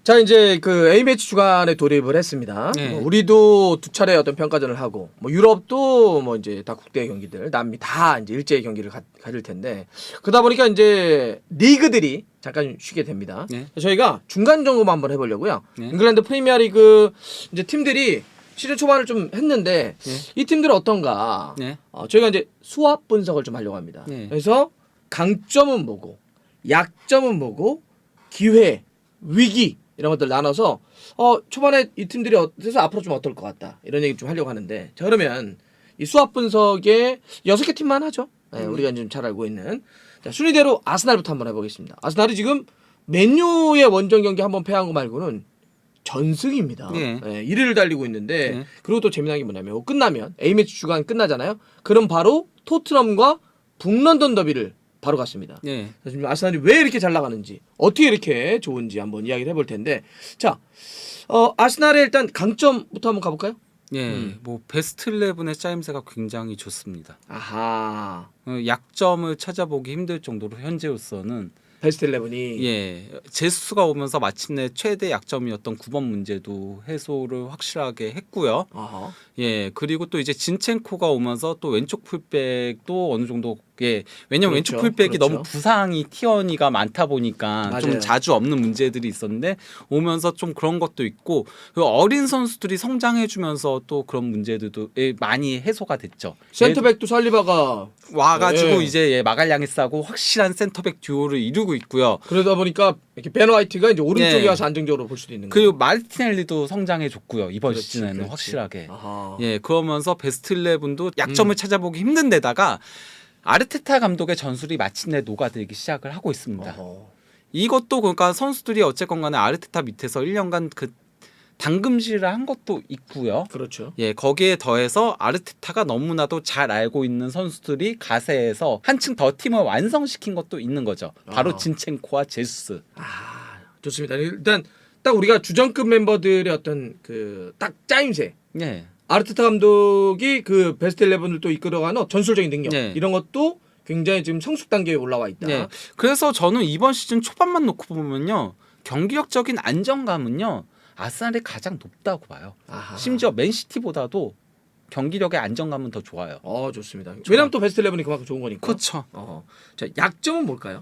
자 이제 그 A매치 주간에 돌입을 했습니다. 네. 우리도 두 차례 어떤 평가전을 하고 뭐 유럽도 뭐 이제 다 국대 경기들, 남미 다 이제 일제히 경기를 가질 텐데 그러다 보니까 이제 리그들이 잠깐 쉬게 됩니다. 네. 저희가 중간 점검 한번 해보려고요. 네. 잉글랜드 프리미어리그 이제 팀들이 시즌 초반을 좀 했는데 네. 이 팀들은 어떤가? 네. 저희가 이제 수합 분석을 좀 하려고 합니다. 네. 그래서 강점은 뭐고, 약점은 뭐고, 기회, 위기 이런 것들 나눠서 초반에 이 팀들이 어때서 앞으로 좀 어떨 것 같다 이런 얘기 좀 하려고 하는데 자 그러면 이 수합 분석에 6개 팀만 하죠. 네, 우리가 좀 잘 알고 있는 자, 순위대로 아스날부터 한번 해보겠습니다. 아스날이 지금 맨유의 원정 경기 한번 패한 거 말고는 전승입니다. 네. 네, 1위를 달리고 있는데 네. 그리고 또 재미난 게 뭐냐면 끝나면 A매치 주간 끝나잖아요. 그럼 바로 토트넘과 북런던 더비를 바로 갔습니다. 네. 지금 아스날이 왜 이렇게 잘 나가는지 어떻게 이렇게 좋은지 한번 이야기를 해볼 텐데 자 아스날의 일단 강점부터 한번 가볼까요? 예, 뭐 베스트 11의 짜임새가 굉장히 좋습니다. 아하 약점을 찾아보기 힘들 정도로 현재로서는 베스트 11이 예, 제수가 오면서 마침내 최대 약점이었던 9번 문제도 해소를 확실하게 했고요. 아하. 예, 그리고 또 이제 진첸코가 오면서 또 왼쪽 풀백도 어느 정도 예, 왜냐면 그렇죠, 왼쪽 풀백이 그렇죠. 너무 부상이 티어니가 많다 보니까 맞아요. 좀 자주 없는 문제들이 있었는데 오면서 좀 그런 것도 있고 그리고 어린 선수들이 성장해주면서 또 그런 문제들도 예, 많이 해소가 됐죠. 센터백도 살리바가 와가지고 예. 이제 예, 마갈량이스하고 확실한 센터백 듀오를 이루고 있고요. 그러다 보니까 이렇게 벤 화이트가 이제 오른쪽에 예. 와서 안정적으로 볼 수도 있는 거예요. 그리고 마르티넬리도 성장해줬고요. 이번 그렇지, 시즌에는 그렇지. 확실하게. 아하. 예, 그러면서 베스트 11도 약점을 찾아보기 힘든 데다가 아르테타 감독의 전술이 마침내 녹아들기 시작을 하고 있습니다. 어허. 이것도 그러니까 선수들이 어쨌건 간에 아르테타 밑에서 1년간 그 당금질을 한 것도 있고요. 그렇죠. 예, 거기에 더해서 아르테타가 너무나도 잘 알고 있는 선수들이 가세해서 한층 더 팀을 완성시킨 것도 있는 거죠. 바로 아. 진첸코와 제수스. 아 좋습니다. 일단 딱 우리가 주전급 멤버들의 어떤 그 딱 짜임새 예. 아르테타 감독이 그 베스트 11을 또 이끌어가는 전술적인 능력 네. 이런 것도 굉장히 지금 성숙 단계에 올라와 있다. 네. 그래서 저는 이번 시즌 초반만 놓고 보면요. 경기력적인 안정감은요. 아스날이 가장 높다고 봐요. 아하. 심지어 맨시티보다도 경기력의 안정감은 더 좋아요. 좋습니다. 왜냐면 또 베스트 11이 그만큼 좋은 거니까. 그렇죠. 자 약점은 뭘까요?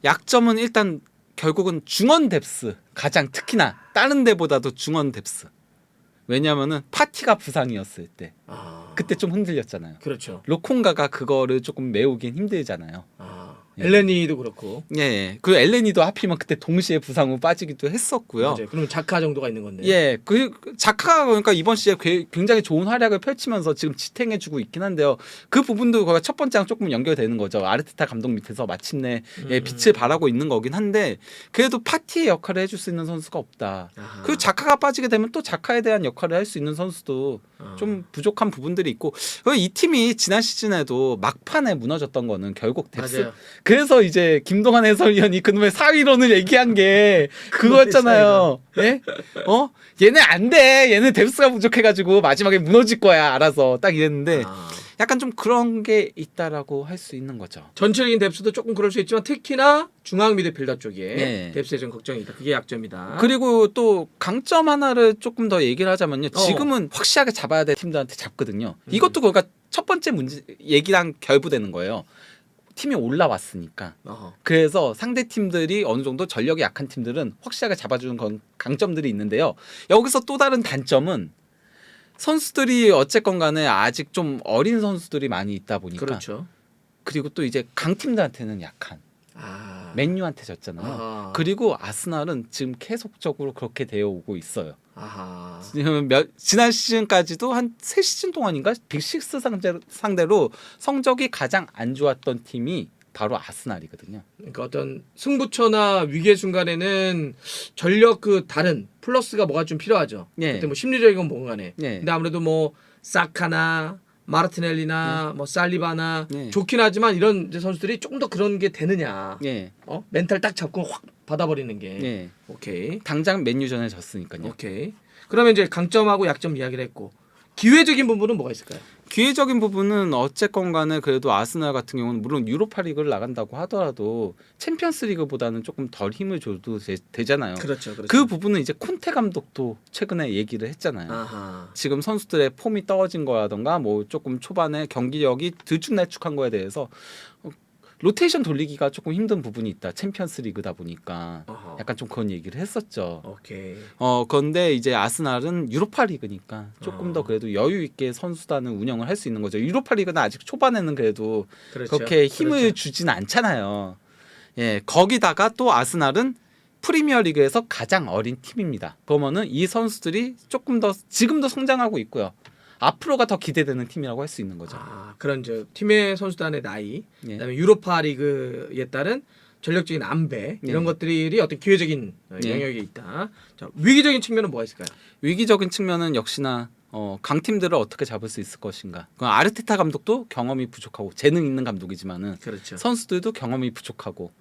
약점은 일단 결국은 중원 뎁스 가장 특히나 다른 데보다도 중원 뎁스. 왜냐하면은 파티가 부상이었을 때 그때 좀 흔들렸잖아요. 그렇죠. 로콩가가 그거를 조금 메우긴 힘들잖아요. 엘레니도 그렇고. 예. 그리고 엘레니도 하필이면 그때 동시에 부상으로 빠지기도 했었고요. 맞아요. 그러면 자카 정도가 있는 건데. 예, 그 자카가 그러니까 이번 시즌에 굉장히 좋은 활약을 펼치면서 지금 지탱해주고 있긴 한데요. 그 부분도 거의 첫 번째랑 조금 연결되는 거죠. 아르테타 감독 밑에서 마침내 예, 빛을 발하고 있는 거긴 한데 그래도 파티의 역할을 해줄 수 있는 선수가 없다. 아하. 그리고 자카가 빠지게 되면 또 자카에 대한 역할을 할 수 있는 선수도 좀 부족한 부분들이 있고 이 팀이 지난 시즌에도 막판에 무너졌던 거는 결국 뎁스. 맞아요. 그래서 이제 김동환 해설위원이 그놈의 사위론을 얘기한 게 그거였잖아요. 예? 얘네 안 돼. 얘는 뎁스가 부족해가지고 마지막에 무너질 거야. 알아서 딱 이랬는데 약간 좀 그런 게 있다라고 할 수 있는 거죠. 전체적인 뎁스도 조금 그럴 수 있지만 특히나 중앙 미드필더 쪽에 네. 뎁스에 좀 걱정이 있다. 그게 약점이다. 그리고 또 강점 하나를 조금 더 얘기를 하자면요. 지금은 확실하게 잡아야 될 팀들한테 잡거든요. 이것도 그러니까 첫 번째 문제 얘기랑 결부되는 거예요. 팀이 올라왔으니까. 그래서 상대 팀들이 어느 정도 전력이 약한 팀들은 확실하게 잡아주는 건 강점들이 있는데요. 여기서 또 다른 단점은 선수들이 어쨌건 간에 아직 좀 어린 선수들이 많이 있다 보니까 그렇죠. 그리고 또 이제 강팀들한테는 약한 맨유한테 졌잖아요. 그리고 아스날은 지금 계속적으로 그렇게 되어 오고 있어요. 지금 지난 시즌까지도 한 3시즌 동안인가 빅식스 상대로 성적이 가장 안 좋았던 팀이 바로 아스날이거든요. 그러니까 어떤 승부처나 위기의 순간에는 전력 그 다른 플러스가 뭐가 좀 필요하죠. 예. 그때 뭐 심리적인 건 뭐건 간에. 예. 근데 아무래도 뭐 사카나 마르티넬리나 뭐 살리바나 예. 좋긴 하지만 이런 이제 선수들이 조금 더 그런 게 되느냐. 예. 멘탈 딱 잡고 확 받아버리는 게. 예. 오케이. 당장 맨유전에 졌으니까요. 오케이. 그러면 이제 강점하고 약점 이야기를 했고 기회적인 부분은 뭐가 있을까요? 기회적인 부분은 어쨌건 간에 그래도 아스날 같은 경우는 물론 유로파리그를 나간다고 하더라도 챔피언스리그보다는 조금 덜 힘을 줘도 되잖아요. 그렇죠. 그 부분은 이제 콘테 감독도 최근에 얘기를 했잖아요. 아하. 지금 선수들의 폼이 떨어진 거라던가 뭐 조금 초반에 경기력이 들쭉날쭉한 거에 대해서 로테이션 돌리기가 조금 힘든 부분이 있다. 챔피언스 리그다 보니까 어허. 약간 좀 그런 얘기를 했었죠. 오케이. 그런데 이제 아스날은 유로파 리그니까 조금 더 어. 그래도 여유 있게 선수단을 운영을 할 수 있는 거죠. 유로파 리그는 아직 초반에는 그래도 그렇죠. 그렇게 힘을 그렇죠. 주진 않잖아요. 예, 거기다가 또 아스날은 프리미어 리그에서 가장 어린 팀입니다. 그러면은 이 선수들이 조금 더 지금도 성장하고 있고요. 앞으로가 더 기대되는 팀이라고 할 수 있는 거죠. 그런 팀의 선수단의 나이, 예. 그다음에 유로파 리그에 따른 전력적인 안배 이런 것들이 어떤 기회적인 예. 영역에 있다. 자, 위기적인 측면은 뭐가 있을까요? 위기적인 측면은 역시나 강팀들을 어떻게 잡을 수 있을 것인가. 아르테타 감독도 경험이 부족하고 재능 있는 감독이지만은 그렇죠. 선수들도 경험이 부족하고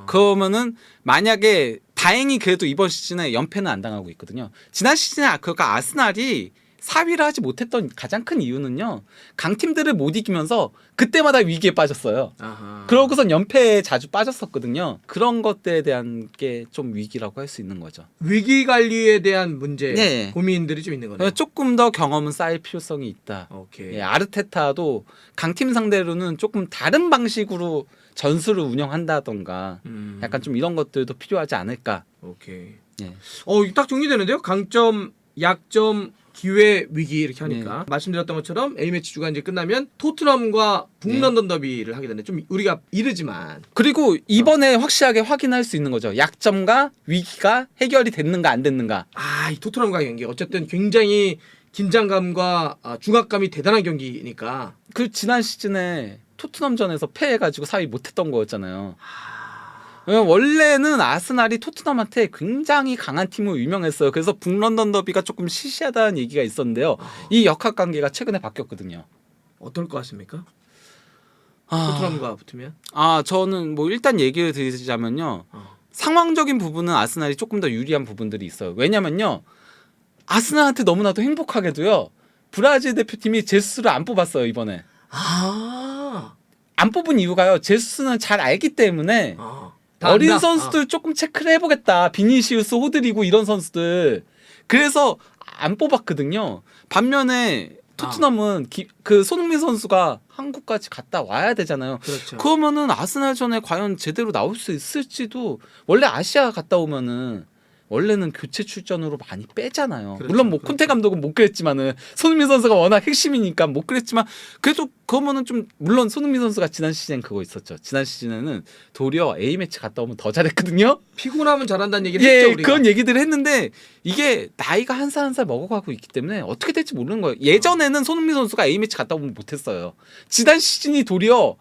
그러면은 만약에 다행히 그래도 이번 시즌에 연패는 안 당하고 있거든요. 지난 시즌에 그러니까 아스날이 4위를 하지 못했던 가장 큰 이유는요. 강팀들을 못 이기면서 그때마다 위기에 빠졌어요. 그러고선 연패에 자주 빠졌었거든요. 그런 것들에 대한 게 좀 위기라고 할 수 있는 거죠. 위기 관리에 대한 문제, 네. 고민들이 좀 있는 거네요. 조금 더 경험은 쌓일 필요성이 있다. 오케이. 예, 아르테타도 강팀 상대로는 조금 다른 방식으로 전술을 운영한다던가 약간 좀 이런 것들도 필요하지 않을까. 오케이. 예. 딱 정리되는데요. 강점, 약점, 기회, 위기 이렇게 하니까 말씀드렸던 것처럼 A매치 주간 이제 끝나면 토트넘과 북런던 더비를 하게 되는데 좀 우리가 이르지만 그리고 이번에 확실하게 확인할 수 있는 거죠. 약점과 위기가 해결이 됐는가 안 됐는가. 이 토트넘과 경기 어쨌든 굉장히 긴장감과 중압감이 대단한 경기니까 그 지난 시즌에 토트넘전에서 패해가지고 4위 못했던 거였잖아요. 원래는 아스날이 토트넘한테 굉장히 강한 팀으로 유명했어요. 그래서 북런던 더비가 조금 시시하다는 얘기가 있었는데요. 이 역학관계가 최근에 바뀌었거든요. 어떨 것 같습니까? 토트넘과 붙으면? 저는 뭐 일단 얘기를 드리자면요. 상황적인 부분은 아스날이 조금 더 유리한 부분들이 있어요. 왜냐면요. 아스날한테 너무나도 행복하게도요. 브라질 대표팀이 제수스를 안 뽑았어요, 이번에. 안 뽑은 이유가요. 제수스는 잘 알기 때문에 어린 선수들 조금 체크를 해보겠다. 비니시우스, 호드리고 이런 선수들. 그래서 안 뽑았거든요. 반면에 토트넘은 그 손흥민 선수가 한국까지 갔다 와야 되잖아요. 그렇죠. 그러면은 아스날전에 과연 제대로 나올 수 있을지도 원래 아시아 갔다 오면은 원래는 교체 출전으로 많이 빼잖아요. 그렇죠, 물론 뭐 그렇죠. 콘테 감독은 못 그랬지만은 손흥민 선수가 워낙 핵심이니까 못 그랬지만 그래도 그러면은 좀 물론 손흥민 선수가 지난 시즌 그거 있었죠. 지난 시즌에는 도리어 A 매치 갔다 오면 더 잘했거든요. 피곤하면 잘한다는 얘기를 했죠 우리가. 그런 얘기들을 했는데 이게 나이가 한 살 한 살 먹어가고 있기 때문에 어떻게 될지 모르는 거예요. 예전에는 손흥민 선수가 A 매치 갔다 오면 못했어요. 지난 시즌이 도리어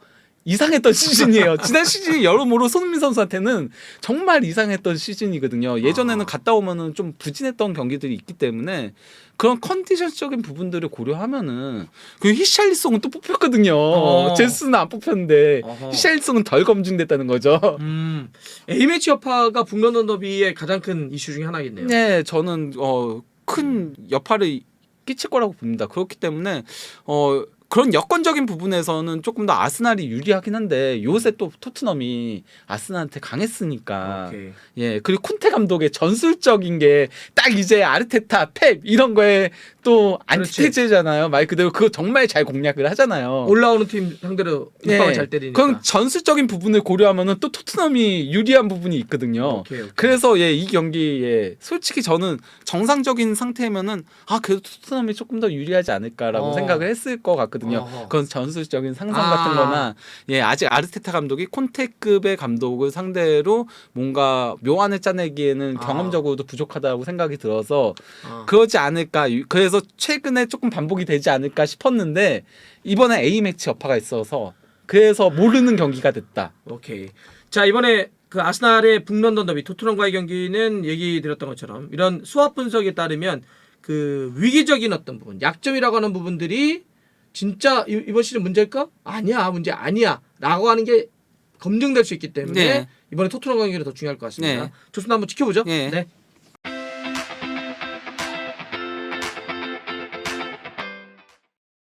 이상했던 시즌이에요. 지난 시즌이 여러모로 손흥민 선수한테는 정말 이상했던 시즌이거든요. 예전에는 갔다 오면은 좀 부진했던 경기들이 있기 때문에 그런 컨디션적인 부분들을 고려하면은 그 히샬리송은 또 뽑혔거든요. 제스는 안 뽑혔는데 히샬리송은 덜 검증됐다는 거죠. A매치 여파가 북런던 더비의 가장 큰 이슈 중에 하나겠네요. 네, 저는 큰 여파를 끼칠 거라고 봅니다. 그렇기 때문에 그런 여건적인 부분에서는 조금 더 아스날이 유리하긴 한데 요새 또 토트넘이 아스날한테 강했으니까 오케이. 예 그리고 콘테 감독의 전술적인 게 딱 이제 아르테타, 펩 이런 거에 또 안티테제잖아요. 말 그대로 그거 정말 잘 공략을 하잖아요. 올라오는 팀 상대로 육박을 잘 때리니까. 그럼 전술적인 부분을 고려하면은 또 토트넘이 유리한 부분이 있거든요. 오케이. 그래서 이 경기에 솔직히 저는 정상적인 상태면은 그래도 토트넘이 조금 더 유리하지 않을까라고 생각을 했을 것 같거든요. 그건 전술적인 상상 같은 거나 아직 아르테타 감독이 콘테급의 감독을 상대로 뭔가 묘안을 짜내기에는 경험적으로도 부족하다고 생각이 들어서 그러지 않을까. 그래서 최근에 조금 반복이 되지 않을까 싶었는데 이번에 A매치 여파가 있어서 그래서 모르는 경기가 됐다. 오케이. 자, 이번에 그 아스날의 북런던 더비 토트넘과의 경기는 얘기 드렸던 것처럼 이런 수합 분석에 따르면 그 위기적인 어떤 부분, 약점이라고 하는 부분들이 진짜 이번 시즌 문제일까? 아니야, 문제 아니야 라고 하는 게 검증될 수 있기 때문에 이번에 토트넘 경기가 더 중요할 것 같습니다. 좋습니다. 한번 지켜보죠. 네.